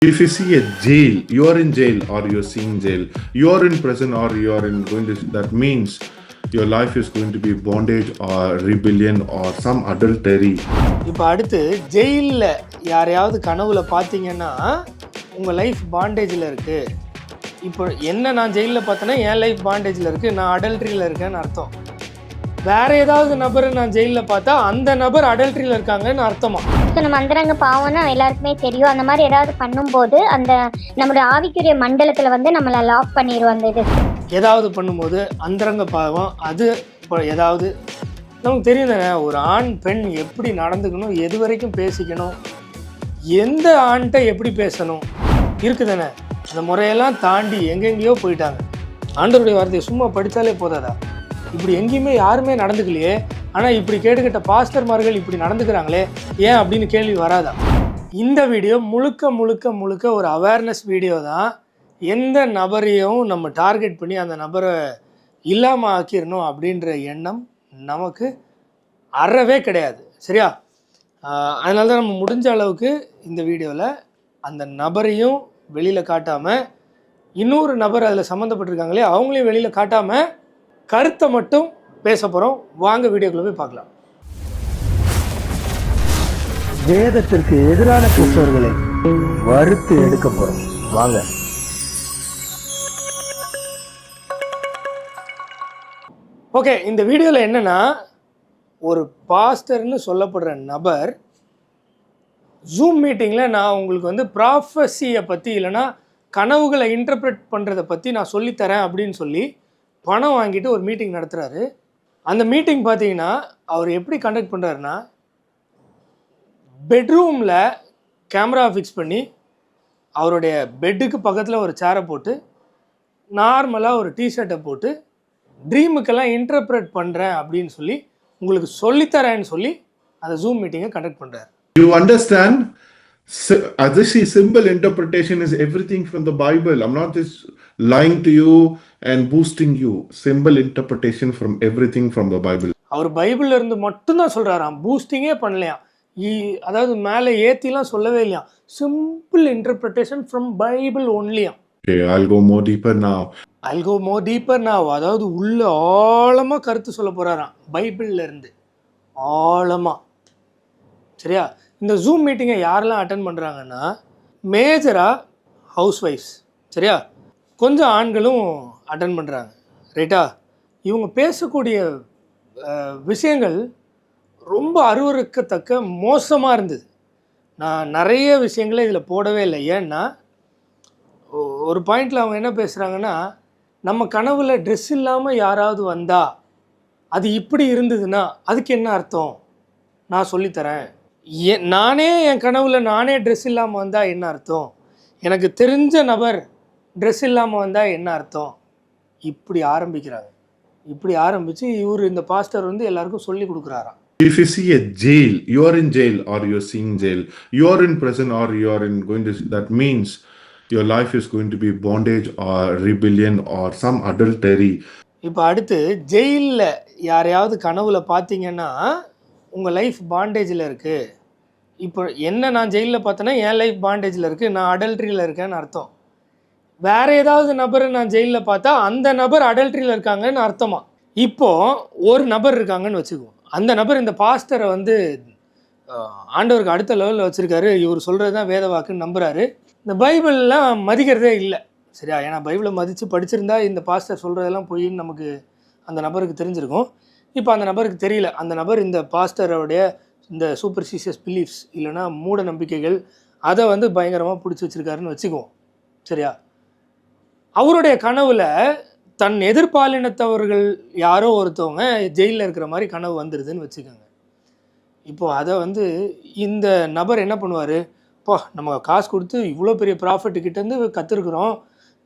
If you see a jail, you are in jail or you're seeing jail, you are in prison or you are in going to, that means your life is going to be bondage or rebellion or some adultery. இப்போ அடுத்து ஜெயிலில் யாரையாவது கனவுல பார்த்தீங்கன்னா உங்கள் life பாண்டேஜில் இருக்குது. இப்போ என்ன நான் ஜெயிலில் பார்த்தேன்னா என் லைஃப் பாண்டேஜில் இருக்குது, நான் அடல்ட்ரியில் இருக்கேன்னு அர்த்தம். வேற ஏதாவது நபரை நான் ஜெயிலில் பார்த்தா அந்த நபர் அடல்ட்ரியில் இருக்காங்கன்னு அர்த்தமா? ஸோ நம்ம அந்தரங்க பாவம்னா எல்லாருக்குமே தெரியும். அந்த மாதிரி ஏதாவது பண்ணும்போது அந்த நம்மளுடைய ஆவிக்குரிய மண்டலத்தில் வந்து நம்மளை லாக் பண்ணிடுவோம். அந்த இது ஏதாவது பண்ணும்போது அந்தரங்க பாவம் அது இப்போ ஏதாவது நமக்கு தெரியும் தானே. ஒரு ஆண் பெண் எப்படி நடந்துக்கணும், எது வரைக்கும் பேசிக்கணும், எந்த ஆண்கிட்ட எப்படி பேசணும் இருக்குது தானே. அந்த முறையெல்லாம் தாண்டி எங்கெங்கேயோ போயிட்டாங்க. ஆண்டவருடைய வார்த்தையை சும்மா படித்தாலே போதாதா? இப்படி எங்கேயுமே யாருமே நடந்துக்கலையே, ஆனால் இப்படி கேட்டுக்கிட்ட பாஸ்டர்மார்கள் இப்படி நடந்துக்கிறாங்களே ஏன் அப்படின்னு கேள்வி வராதா? இந்த வீடியோ முழுக்க முழுக்க முழுக்க ஒரு அவேர்னஸ் வீடியோ தான். எந்த நபரையும் நம்ம டார்கெட் பண்ணி அந்த நபரை இல்லாமல் ஆக்கிடணும் அப்படின்ற எண்ணம் நமக்கு அறவே கிடையாது, சரியா? அதனால தான் நம்ம முடிஞ்ச அளவுக்கு இந்த வீடியோவில் அந்த நபரையும் வெளியில் காட்டாமல், இன்னொரு நபர் அதில் சம்மந்தப்பட்டிருக்காங்களே அவங்களையும் வெளியில் காட்டாமல் கருத்தை மட்டும் பேச போகிறோம். வாங்க வீடியோக்குள்ள போய் பார்க்கலாம். வேதத்திற்கு எதிரான கிறிஸ்தவர்களை வறுத்து எடுக்க போறோம். வாங்க. ஓகே, இந்த வீடியோவில் என்னென்னா, ஒரு பாஸ்டர்னு சொல்லப்படுற நபர் ஜூம் மீட்டிங்கில் நான் உங்களுக்கு வந்து ப்ராஃபஸியை பற்றி இல்லைனா கனவுகளை இன்டர்பிரட் பண்ணுறதை பற்றி நான் சொல்லித்தரேன் அப்படின்னு சொல்லி பணம் வாங்கிட்டு ஒரு மீட்டிங் நடத்துகிறாரு. அந்த மீட்டிங் பார்த்தீங்கன்னா அவர் எப்படி கண்டக்ட் பண்ணுறாருன்னா, பெட்ரூமில் கேமரா ஃபிக்ஸ் பண்ணி அவருடைய பெட்டுக்கு பக்கத்தில் ஒரு சேரை போட்டு நார்மலாக ஒரு டிஷர்ட்டை போட்டு ட்ரீமுக்கெல்லாம் இன்டர்பிரட் பண்ணுறேன் அப்படின்னு சொல்லி உங்களுக்கு சொல்லித்தரேன்னு சொல்லி அந்த ஜூம் மீட்டிங்கை கண்டக்ட் பண்ணுறாரு. You understand? This symbol interpretation is everything from the Bible. I'm not just lying to you and boosting you. Symbol interpretation from everything from the Bible. அவர் பைபிள்ல இருந்து மட்டும்தான் சொல்றாராம், பூஸ்டிங்கே பண்ணலையாம். அதாவது மேலே ஏற்றிலாம் சொல்லவே இல்லையா. சிம்பிள் இன்டர்பிரிட்டேஷன் ஃப்ரம் பைபிள் ஒன்லியாம். Okay, I'll go more deeper now. அதாவது உள்ள ஆழமாக கருத்து சொல்ல போகிறாராம் பைபிளில் இருந்து ஆழமாக, சரியா? இந்த ஜூம் மீட்டிங்கை யாரெல்லாம் அட்டன் பண்ணுறாங்கன்னா, மேஜராக ஹவுஸ் ஒய்ஃப்ஸ், சரியா? கொஞ்சம் ஆண்களும் அட்டன் பண்ணுறாங்க, ரைட்டா? இவங்க பேசக்கூடிய விஷயங்கள் ரொம்ப அருவருக்கத்தக்க மோசமாக இருந்தது. நான் நிறைய விஷயங்களே இதில் போடவே இல்லை. ஏன்னா ஒரு பாயிண்டில் அவங்க என்ன பேசுகிறாங்கன்னா, நம்ம கனவுல ட்ரெஸ் இல்லாமல் யாராவது வந்தா அது இப்படி இருந்ததுன்னா அதுக்கு என்ன அர்த்தம் நான் சொல்லித்தரேன். நானே என் கனவுல நானே ட்ரெஸ் இல்லாமல் வந்தால் என்ன அர்த்தம், எனக்கு தெரிஞ்ச நபர் ட்ரெஸ் இல்லாமல் வந்தால் என்ன அர்த்தம், இப்படி ஆரம்பிக்கிறாங்க. இப்படி ஆரம்பித்து இவர் இந்த பாஸ்டர் வந்து எல்லாருக்கும் சொல்லி கொடுக்குறாராம். If you see a jail, you are in jail or you're seeing jail, you are in prison or you are in going to, that means your life is going to be bondage or rebellion or some adultery. இப்போ அடுத்து ஜெயிலில் யாரையாவது கனவுல பார்த்தீங்கன்னா உங்கள் life பாண்டேஜில் இருக்குது. இப்போ என்ன நான் ஜெயிலில் பார்த்தேன்னா என் லைஃப் பாண்டேஜில் இருக்குது, நான் அடல்ட்ரியில் இருக்கேன்னு அர்த்தம். வேறு ஏதாவது நபரை நான் ஜெயிலில் பார்த்தா அந்த நபர் அடல்ட்ரியில் இருக்காங்கன்னு அர்த்தமா? இப்போது ஒரு நபர் இருக்காங்கன்னு வச்சுக்குவோம். அந்த நபர் இந்த பாஸ்டரை வந்து ஆண்டவருக்கு அடுத்த லெவலில் வச்சுருக்காரு. இவர் சொல்கிறது தான் வேத வாக்குன்னு நம்புகிறாரு. இந்த பைபிள்லாம் மதிக்கிறதே இல்லை, சரியா? ஏன்னா பைபிளை மதித்து படிச்சிருந்தா இந்த பாஸ்டர் சொல்கிறதெல்லாம் பொய்ன்னு நமக்கு அந்த நபருக்கு தெரிஞ்சிருக்கும். இப்போ அந்த நபருக்கு தெரியல. அந்த நபர் இந்த பாஸ்டரோடைய இந்த சூப்பர்ஸ்டிஷியஸ் பிலீஃப்ஸ் இல்லைனா மூட நம்பிக்கைகள் அதை வந்து பயங்கரமாக பிடிச்சி வச்சுருக்காருன்னு வச்சுக்குவோம், சரியா? அவருடைய கனவில் தன் எதிர்பாலினத்தவர்கள் யாரோ ஒருத்தவங்க ஜெயிலில் இருக்கிற மாதிரி கனவு வந்துடுதுன்னு வச்சுக்கோங்க. இப்போது அதை வந்து இந்த நபர் என்ன பண்ணுவார், இப்போ நம்ம காசு கொடுத்து இவ்வளோ பெரிய ப்ராஃபிட்டுக்கிட்டேருந்து கற்றுருக்குறோம்,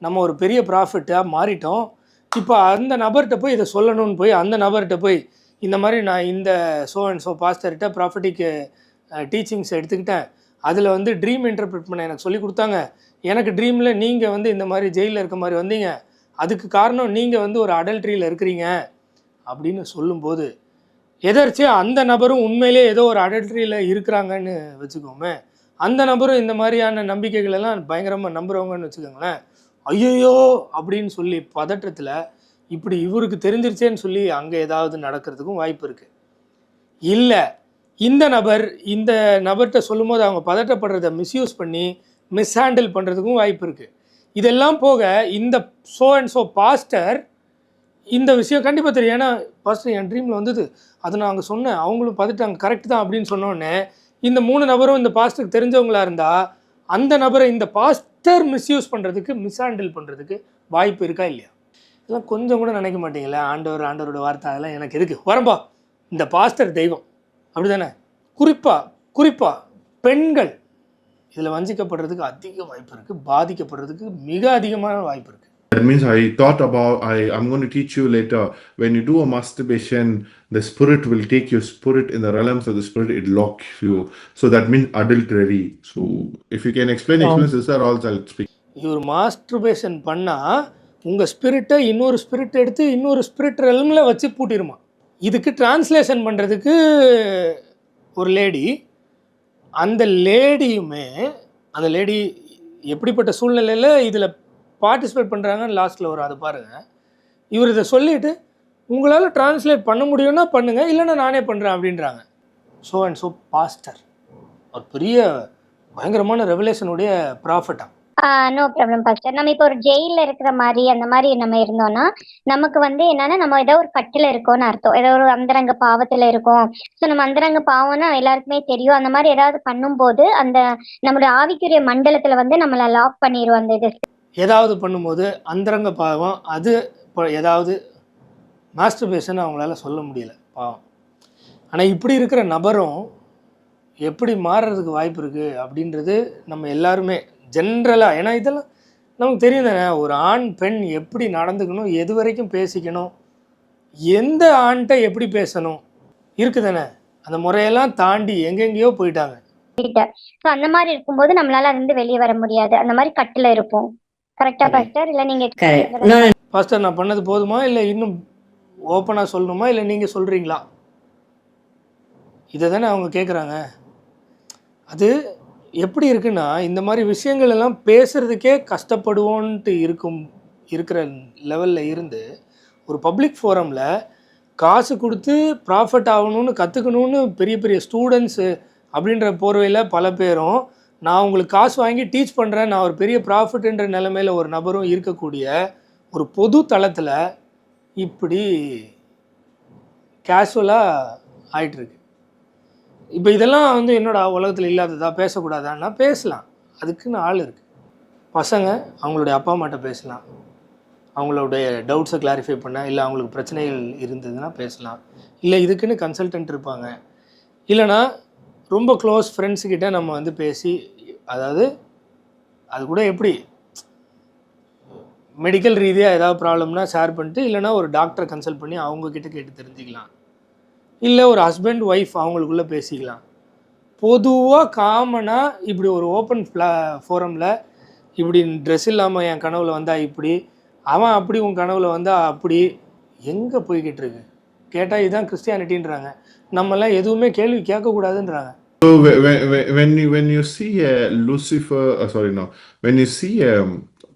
நம்ம ஒரு பெரிய ப்ராஃபிட்டாக மாறிட்டோம், இப்போ அந்த நபர்கிட்ட போய் இதை சொல்லணும்னு போய் அந்த நபர்கிட்ட போய் இந்த மாதிரி நான் இந்த ஸோ பாஸ்டர்கிட்ட ப்ராஃபிட்டிக்கு டீச்சிங்ஸ் எடுத்துக்கிட்டேன், அதில் வந்து ட்ரீம் இன்டர்பிரட் பண்ண எனக்கு சொல்லி கொடுத்தாங்க, எனக்கு ட்ரீமில் நீங்கள் வந்து இந்த மாதிரி ஜெயிலில் இருக்க மாதிரி வந்தீங்க, அதுக்கு காரணம் நீங்கள் வந்து ஒரு அடல்ட்ரியில் இருக்கிறீங்க அப்படின்னு சொல்லும்போது எதர்ச்சியாக அந்த நபரும் உண்மையிலே ஏதோ ஒரு அடல்ட்ரியில் இருக்கிறாங்கன்னு வச்சுக்கோமே, அந்த நபரும் இந்த மாதிரியான நம்பிக்கைகள் எல்லாம் பயங்கரமாக நம்புறவங்கன்னு வச்சுக்கோங்களேன். ஐயோ அப்படின்னு சொல்லி பதற்றத்தில் இப்படி இவருக்கு தெரிஞ்சிருச்சேன்னு சொல்லி அங்கே ஏதாவது நடக்கிறதுக்கும் வாய்ப்பு இருக்குது. இல்லை இந்த நபர்கிட்ட சொல்லும் போது அவங்க பதட்டப்படுறத மிஸ்யூஸ் பண்ணி மிஸ்ஹேண்டில் பண்ணுறதுக்கும் வாய்ப்பு இருக்குது. இதெல்லாம் போக இந்த ஸோ அண்ட் ஸோ பாஸ்டர் இந்த விஷயம் கண்டிப்பாக தெரியும். ஏன்னா பாஸ்டர் என் ட்ரீமில் வந்தது, அதை நான் அங்கே சொன்னேன், அவங்களும் பார்த்துட்டாங்க கரெக்ட் தான் அப்படின்னு சொன்னோடனே இந்த 3 நபரும் இந்த பாஸ்டருக்கு தெரிஞ்சவங்களாக இருந்தால் அந்த நபரை இந்த பாஸ்டர் மிஸ்யூஸ் பண்ணுறதுக்கு மிஸ்ஹேண்டில் பண்ணுறதுக்கு வாய்ப்பு இருக்கா இல்லையா? இதெல்லாம் கொஞ்சம் கூட நினைக்க மாட்டீங்களே. ஆண்டவரோட வார்த்தை அதெல்லாம் எனக்கு எதுக்கு வரம்பா, இந்த பாஸ்டர் தெய்வம் அப்படி தானே. குறிப்பாக பெண்கள் இதில் வஞ்சிக்கப்படுறதுக்கு அதிக வாய்ப்பு இருக்குது, பாதிக்கப்படுறதுக்கு மிக அதிகமான வாய்ப்பு இருக்குது. That means I thought about, I'm going to teach you later, when you do a masturbation, the spirit will take your spirit in the realms of the spirit, it locks you. So that means adultery. So if you can explain sister, also I'll speak. இவர் masturbation பண்ணால் உங்கள் ஸ்பிரிட்டை இன்னொரு spirit எடுத்து இன்னொரு spirit ரெல்மில் வச்சு பூட்டிடுமா. இதுக்கு translation பண்ணுறதுக்கு ஒரு லேடி, அந்த லேடி எப்படிப்பட்ட சூழ்நிலையில் இதில் பார்ட்டிசிபேட் பண்ணுறாங்கன்னு லாஸ்ட்டில் வரும், அதை பாருங்கள். இவர் இதை சொல்லிவிட்டு உங்களால் டிரான்ஸ்லேட் பண்ண முடியும்னா பண்ணுங்கள், இல்லைன்னா நானே பண்ணுறேன் அப்படின்றாங்க. ஸோ அண்ட் ஸோ பாஸ்டர் ஒரு பெரிய பயங்கரமான ரெவலேஷனுடைய ப்ராஃபிட்டா. No problem pastor. நம்ம இப்போ ஒரு ஜெயிலில் இருக்கிற மாதிரி அந்த மாதிரி நம்ம இருந்தோம்னா நமக்கு வந்து என்னன்னா நம்ம ஏதோ ஒரு கட்டில் இருக்கோம்னு அர்த்தம், ஏதோ ஒரு அந்தரங்க பாவத்தில் இருக்கோம். ஸோ நம்ம அந்தரங்க பாவம்னா எல்லாருக்குமே தெரியும். அந்த மாதிரி ஏதாவது பண்ணும்போது அந்த நம்மளுடைய ஆவிக்குரிய மண்டலத்தில் வந்து நம்மளை லாக் பண்ணிடுவோம். அந்த இது ஏதாவது பண்ணும்போது அந்தரங்க பாவம், அது இப்போ ஏதாவது மாஸ்டர்பேஷன் அவங்களால சொல்ல முடியல பாவம். ஆனால் இப்படி இருக்கிற நபரும் எப்படி மாறுறதுக்கு வாய்ப்பு இருக்குது அப்படின்றது நம்ம எல்லாருமே ஜென்ரலாக, ஏன்னா இதெல்லாம் நமக்கு தெரியும் தானே. ஒரு ஆண் பெண் எப்படி நடந்துக்கணும், எது வரைக்கும் பேசிக்கணும், எந்த ஆண்கிட்ட எப்படி பேசணும் இருக்குது தானே. அந்த முறையெல்லாம் தாண்டி எங்கெங்கேயோ போயிட்டாங்க. ஸோ அந்த மாதிரி இருக்கும்போது நம்மளால அதுலேருந்து வெளியே வர முடியாது. அந்த மாதிரி கட்டில் இருப்போம். கரெக்டா பாஸ்டர்? இல்லை நீங்கள் பாஸ்டர் நான் பண்ணது போதுமா, இல்லை இன்னும் ஓப்பனாக சொல்லணுமா, இல்லை நீங்கள் சொல்கிறீங்களா? இதை தானே அவங்க கேட்குறாங்க. அது எப்படி இருக்குன்னா, இந்த மாதிரி விஷயங்கள் எல்லாம் பேசுகிறதுக்கே கஷ்டப்படுவோன்ட்டு இருக்கிற லெவலில் இருந்து ஒரு பப்ளிக் ஃபோரமில் காசு கொடுத்து ப்ராஃபிட் ஆகணும்னு கற்றுக்கணுன்னு பெரிய பெரிய ஸ்டூடெண்ட்ஸு அப்படின்ற போர்வையில் பல பேரும் நான் உங்களுக்கு காசு வாங்கி டீச் பண்ணுறேன், நான் ஒரு பெரிய ப்ராஃபிட்ன்ற நிலைமையில் ஒரு நபரும் இருக்கக்கூடிய ஒரு பொது தளத்தில் இப்படி கேஷுவலாக ஆயிட்டுருக்கு. இப்போ இதெல்லாம் வந்து என்னோட உலகத்தில் இல்லாததா, பேசக்கூடாதான்னா பேசலாம், அதுக்குன்னு ஆள் இருக்குது. பசங்க அவங்களுடைய அப்பா அம்மாட்ட பேசலாம், அவங்களுடைய டவுட்ஸை கிளாரிஃபை பண்ண, இல்லை அவங்களுக்கு பிரச்சனைகள் இருந்ததுன்னா பேசலாம், இல்லை இதுக்குன்னு கன்சல்டன்ட் இருப்பாங்க, இல்லைனா ரொம்ப க்ளோஸ் ஃப்ரெண்ட்ஸுக்கிட்ட நம்ம வந்து பேசி, அதாவது அது கூட எப்படி மெடிக்கல் ரீதியாக ஏதாவது ப்ராப்ளம்னா ஷேர் பண்ணிட்டு, இல்லைனா ஒரு டாக்டரை கன்சல்ட் பண்ணி அவங்கக்கிட்ட கேட்டு தெரிஞ்சுக்கலாம், இல்லை ஒரு ஹஸ்பண்ட் ஒய்ஃப் அவங்களுக்குள்ளே பேசிக்கலாம். பொதுவாக காமனாக இப்படி ஒரு ஓப்பன் ஃபோரமில் இப்படி ட்ரெஸ் இல்லாமல் என் கனவில் வந்தால் இப்படி, அவன் அப்படி உன் கனவில் வந்தால் அப்படி, எங்கே போய்கிட்டு இருக்கு கேட்டால் இதுதான் கிறிஸ்டியானிட்டின்றாங்க. நம்மலாம் எதுவுமே கேள்வி கேட்கக்கூடாதுன்றாங்க. So when you see Lucifer, when you see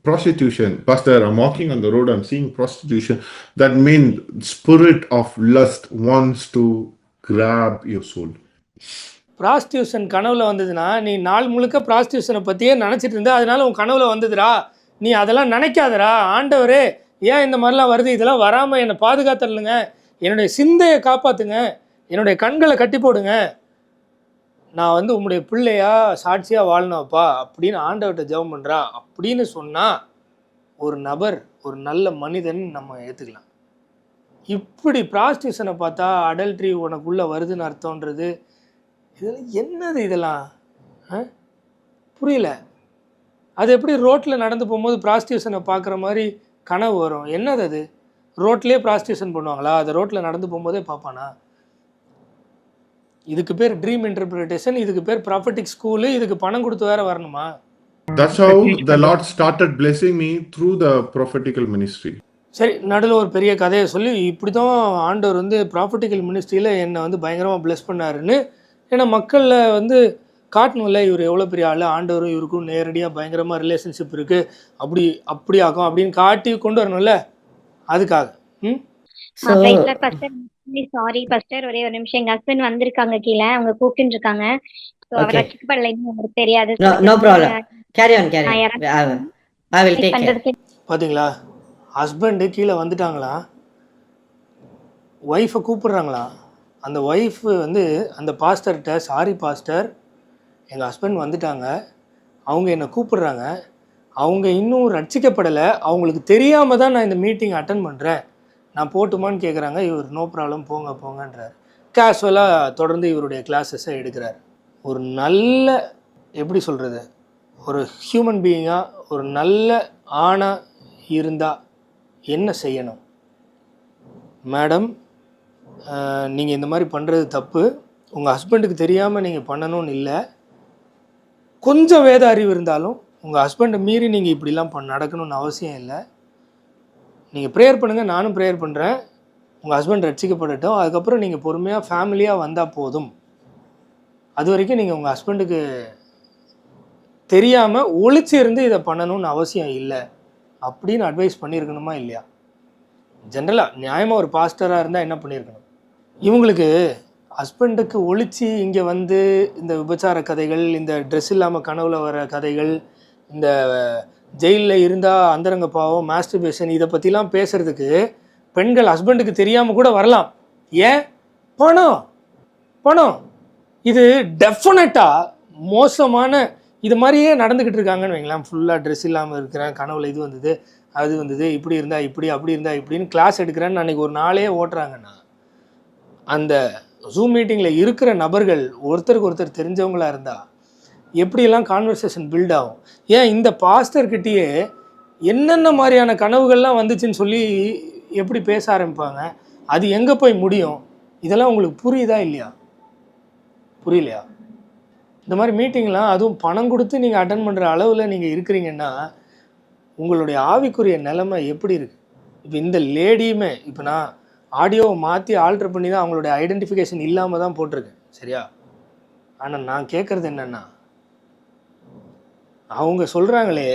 prostitution, Pastor, I'm walking on the road, I'm seeing prostitution, that means spirit of lust wants to grab your soul. Prostitution கனவில் வந்ததுன்னா நீ நாள் முழுக்க ப்ராஸ்டியூஷனை பற்றியே நினச்சிட்டு இருந்தா, அதனால உன் கனவில் வந்ததுடா, நீ அதெல்லாம் நினைக்காதடா, ஆண்டவரே ஏன் இந்த மாதிரிலாம் வருது, இதெல்லாம் வராமல் என்னை பாதுகாத்துடலுங்க, என்னுடைய சிந்தையை காப்பாற்றுங்க, என்னுடைய கண்களை கட்டி போடுங்க, நான் வந்து உங்களுடைய பிள்ளையா சாட்சியாக வாழணும்ப்பா அப்படின்னு ஆண்டவர்கிட்ட ஜெபம் பண்ணுறா அப்படின்னு சொன்னால் ஒரு நபர், ஒரு நல்ல மனிதன் நம்ம ஏற்றுக்கலாம். இப்படி ப்ராஸ்டியூஷனை பார்த்தா அடல்ட்ரி உனக்குள்ளே வருதுன்னு அர்த்தம்ன்றது, இதெல்லாம் என்னது இதெல்லாம் புரியல. அது எப்படி ரோட்டில் நடந்து போகும்போது ப்ராஸ்டியூஷனை பார்க்குற மாதிரி கனவு வரும்? என்னது அது? ரோட்லேயே ப்ராஸ்டியூஷன் பண்ணுவாங்களா? அதை ரோட்டில் நடந்து போகும்போதே பார்ப்பானா? இதுக்கு பேர் ட்ரீம் இன்டர்பிரிட்டேஷன், இதுக்கு பேர் ப்ராஃபட்டிக் ஸ்கூலு, இதுக்கு பணம் கொடுத்து வேற வரணுமா? That's how the Lord started blessing me through the prophetical ministry. சரி, நடுவில் ஒரு பெரிய கதையை சொல்லி இப்படி தான் ஆண்டவர் வந்து ப்ராஃபட்டிக்கல் மினிஸ்ட்ரியில் என்னை வந்து பயங்கரமாக பிளெஸ் பண்ணாருன்னு, ஏன்னா மக்களில் வந்து காட்டணும்ல இவர் எவ்வளோ பெரிய ஆள், ஆண்டவரும் இவருக்கும் நேரடியாக பயங்கரமாக ரிலேஷன்ஷிப் இருக்குது, அப்படி ஆகும் அப்படின்னு காட்டி கொண்டு வரணும்ல, அதுக்காக. சாரி பாஸ்டர், ஒரே ஒரு நிமிஷம். எங்க ஹஸ்பண்ட் வந்திருக்காங்க கீழே, அவங்க கூப்பிட்டு இருக்காங்க. அவர் ரட்சிக்கப்படல, இன்னும் உங்களுக்கு தெரியாது. No problem, carry on I will take care. பார்த்தீங்களா, ஹஸ்பண்டு கீழே வந்துட்டாங்களா, ஒய்ஃபை கூப்பிடுறாங்களா, அந்த ஒய்ஃபு வந்து அந்த பாஸ்டர்கிட்ட, சாரி பாஸ்டர் எங்கள் ஹஸ்பண்ட் வந்துட்டாங்க, அவங்க என்னை கூப்பிடுறாங்க, அவங்க இன்னும் ரட்சிக்கப்படலை, அவங்களுக்கு தெரியாமல் தான் நான் இந்த மீட்டிங் அட்டன் பண்ணுறேன், நான் போட்டுமான்னு கேட்குறாங்க. இவர் நோ ப்ராப்ளம் போங்க போங்கன்றார். கேஷுவலாக தொடர்ந்து இவருடைய கிளாஸஸை எடுக்கிறார். ஒரு நல்ல எப்படி சொல்கிறது, ஒரு ஹியூமன் பீயிங்காக ஒரு நல்ல ஆணாக இருந்தால் என்ன செய்யணும்? மேடம், நீங்கள் இந்த மாதிரி பண்ணுறது தப்பு, உங்கள் ஹஸ்பண்டுக்கு தெரியாமல் நீங்கள் பண்ணணும்னு இல்லை, கொஞ்சம் வேத அறிவு இருந்தாலும் உங்கள் ஹஸ்பண்டை மீறி நீங்கள் இப்படிலாம் நடக்கணும்னு அவசியம் இல்லை. நீங்கள் ப்ரேயர் பண்ணுங்கள், நானும் ப்ரேயர் பண்ணுறேன், உங்கள் ஹஸ்பண்ட் ரட்சிக்கப்படட்டும், அதுக்கப்புறம் நீங்கள் பொறுமையாக ஃபேமிலியாக வந்தால் போதும், அது வரைக்கும் நீங்கள் உங்கள் ஹஸ்பண்டுக்கு தெரியாமல் ஒளிச்சு இருந்து இதை பண்ணணும்னு அவசியம் இல்லை அப்படின்னு அட்வைஸ் பண்ணியிருக்கணுமா இல்லையா? ஜென்ரலாக நியாயமாக ஒரு பாஸ்டராக இருந்தால் என்ன பண்ணியிருக்கணும்? இவங்களுக்கு ஹஸ்பண்டுக்கு ஒளிச்சு இங்கே வந்து இந்த விபச்சார கதைகள், இந்த ட்ரெஸ் இல்லாமல் கனவுல வர கதைகள், இந்த ஜெயிலில் இருந்தால் அந்தரங்க பாவம், மாஸ்டர்பேஷன், இதை பற்றிலாம் பேசுகிறதுக்கு பெண்கள் ஹஸ்பண்டுக்கு தெரியாமல் கூட வரலாம். ஏன்? பணம். இது டெஃபினட்டாக மோசமான இது மாதிரியே நடந்துக்கிட்டு இருக்காங்கன்னு வைங்களேன். ஃபுல்லாக ட்ரெஸ் இல்லாமல் இருக்கிறேன், கனவுல இது வந்தது, அது வந்தது, இப்படி இருந்தால் இப்படி, அப்படி இருந்தால் இப்படின்னு கிளாஸ் எடுக்கிறேன்னு அன்றைக்கி ஒரு நாளே ஓட்டுறாங்கன்னா, அந்த ஜூம் மீட்டிங்கில் இருக்கிற நபர்கள் ஒருத்தருக்கு ஒருத்தர் தெரிஞ்சவங்களாக இருந்தால் எப்படியெல்லாம் கான்வர்சேஷன் பில்ட் ஆகும்? ஏன் இந்த பாஸ்டர்கிட்டயே என்னென்ன மாதிரியான கனவுகள்லாம் வந்துச்சுன்னு சொல்லி எப்படி பேச ஆரம்பிப்பாங்க? அது எங்கே போய் முடியும்? இதெல்லாம் உங்களுக்கு புரியுதா இல்லையா? புரியலையா? இந்த மாதிரி மீட்டிங்லாம் அதுவும் பணம் கொடுத்து நீங்கள் அட்டன் பண்ணுற அளவில் நீங்கள் இருக்கிறீங்கன்னா உங்களுடைய ஆவிக்குரிய நிலைமை எப்படி இருக்குது? இப்போ இந்த லேடியுமே, இப்போ நான் ஆடியோவை மாற்றி ஆல்ட்ரு பண்ணி தான் அவங்களுடைய ஐடென்டிஃபிகேஷன் இல்லாமல் தான் போட்டிருக்கேன், சரியா? ஆனால் நான் கேட்குறது என்னென்னா, அவங்க சொல்கிறாங்களே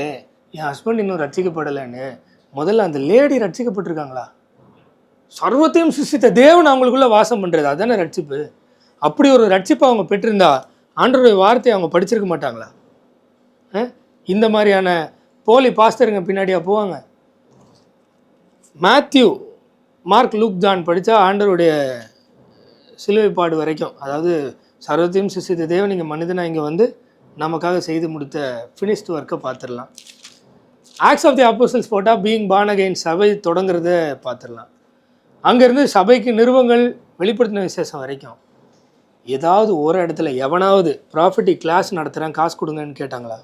என் ஹஸ்பண்ட் இன்னும் ரட்சிக்கப்படலைன்னு, முதல்ல அந்த லேடி ரட்சிக்கப்பட்டிருக்காங்களா? சர்வத்தையும் சிருஷ்டித்த தேவன் அவங்களுக்குள்ளே வாசம் பண்ணுறது, அதுதானே ரட்சிப்பு. அப்படி ஒரு ரட்சிப்பை அவங்க பெற்றிருந்தா ஆண்டவருடைய வார்த்தையை அவங்க படிச்சிருக்க மாட்டாங்களா? இந்த மாதிரியான போலி பாஸ்டருங்க பின்னாடியா போவாங்க? மேத்யூ, மார்க், லூக், ஜான் படித்தா ஆண்டவருடைய சிலுவை பாடு வரைக்கும், அதாவது சர்வத்தையும் சிருஷ்டித்த தேவன் இங்கே மனிதனாக இங்கே வந்து நமக்காக செய்து முடித்த ஃபினிஷ்டு ஒர்க்கை பார்த்துடலாம். ஆக்ட்ஸ் ஆஃப் தி அப்போஸ்டல்ஸ் போட்டால் பீயிங் பார்ன் அகைன் சபை தொடங்குறத பார்த்துடலாம். அங்கேருந்து சபைக்கு நிறுவங்கள், வெளிப்படுத்தின விசேஷம் வரைக்கும் ஏதாவது ஒரு இடத்துல எவனாவது ப்ராஃபிட்டிக் கிளாஸ் நடத்துகிறேன் காசு கொடுங்கன்னு கேட்டாங்களா?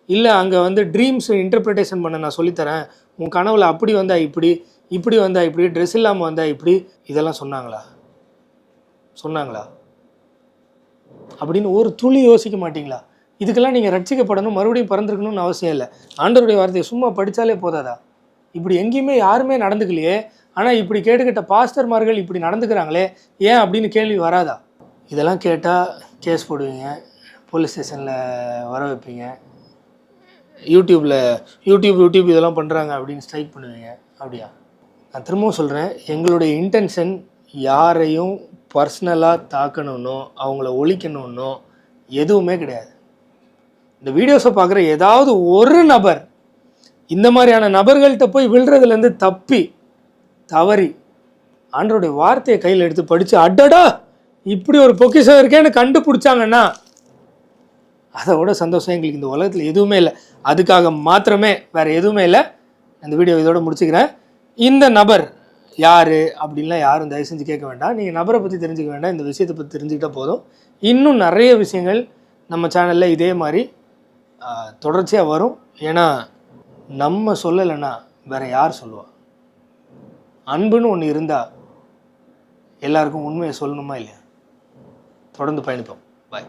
இல்லை அங்கே வந்து ட்ரீம்ஸ் இன்டர்பிரிட்டேஷன் பண்ண நான் சொல்லித்தரேன், உன் கனவுல அப்படி வந்தால் இப்படி, இப்படி வந்தால் இப்படி, ட்ரெஸ் இல்லாமல் வந்தால் இப்படி, இதெல்லாம் சொன்னாங்களா? அப்படின்னு ஒரு துளி யோசிக்க மாட்டிங்களா? இதுக்கெல்லாம் நீங்கள் ரட்சிக்கப்படணும், மறுபடியும் பிறந்திருக்கணும்னு அவசியம் இல்லை. ஆண்டவருடைய வார்த்தையை சும்மா படித்தாலே போதாதா? இப்படி எங்கேயுமே யாருமே நடந்துக்கலையே, ஆனால் இப்படி கேட்டுக்கிட்ட பாஸ்டர்மார்கள் இப்படி நடந்துக்கிறாங்களே ஏன் அப்படின்னு கேள்வி வராதா? இதெல்லாம் கேட்டால் கேஸ் போடுவீங்க, போலீஸ் ஸ்டேஷனில் வர வைப்பீங்க, யூடியூப் இதெல்லாம் பண்ணுறாங்க அப்படின்னு ஸ்ட்ரைக் பண்ணுவீங்க. அப்படியா? நான் திரும்பவும் சொல்கிறேன், எங்களுடைய இன்டென்ஷன் யாரையும் பர்சனலாக தாக்கணுன்னோ அவங்கள ஒழிக்கணுன்னோ எதுவுமே கிடையாது. இந்த வீடியோஸை பார்க்குற ஏதாவது ஒரு நபர் இந்த மாதிரியான நபர்கள்ட்ட போய் விழுறதுலேருந்து தவறி ஆண்டவருடைய வார்த்தையை கையில் எடுத்து படித்து அடடா இப்படி ஒரு பொக்கிஷம் இருக்கேன்னு கண்டுபிடிச்சாங்கன்னா அதை விட சந்தோஷம் எங்களுக்கு இந்த உலகத்தில் எதுவுமே இல்லை. அதுக்காக மாத்திரமே வேறு எதுவுமே இல்லை. இந்த வீடியோ இதோட முடிச்சுக்கிறேன். இந்த நபர் யார் அப்படின்லாம் யாரும் தயவு செஞ்சு கேட்க வேண்டாம். நீங்கள் நபரை பற்றி தெரிஞ்சுக்க வேண்டாம், இந்த விஷயத்தை பற்றி தெரிஞ்சுக்கிட்டால் போதும். இன்னும் நிறைய விஷயங்கள் நம்ம சேனலில் இதே மாதிரி தொடர்ச்சியாக வரும். ஏன்னா நம்ம சொல்லலைன்னா வேறு யார் சொல்லுவா? அன்புன்னு ஒன்று இருந்தால் எல்லாருக்கும் உண்மையை சொல்லணுமா இல்லையா? தொடர்ந்து பயணிப்போம். பாய்.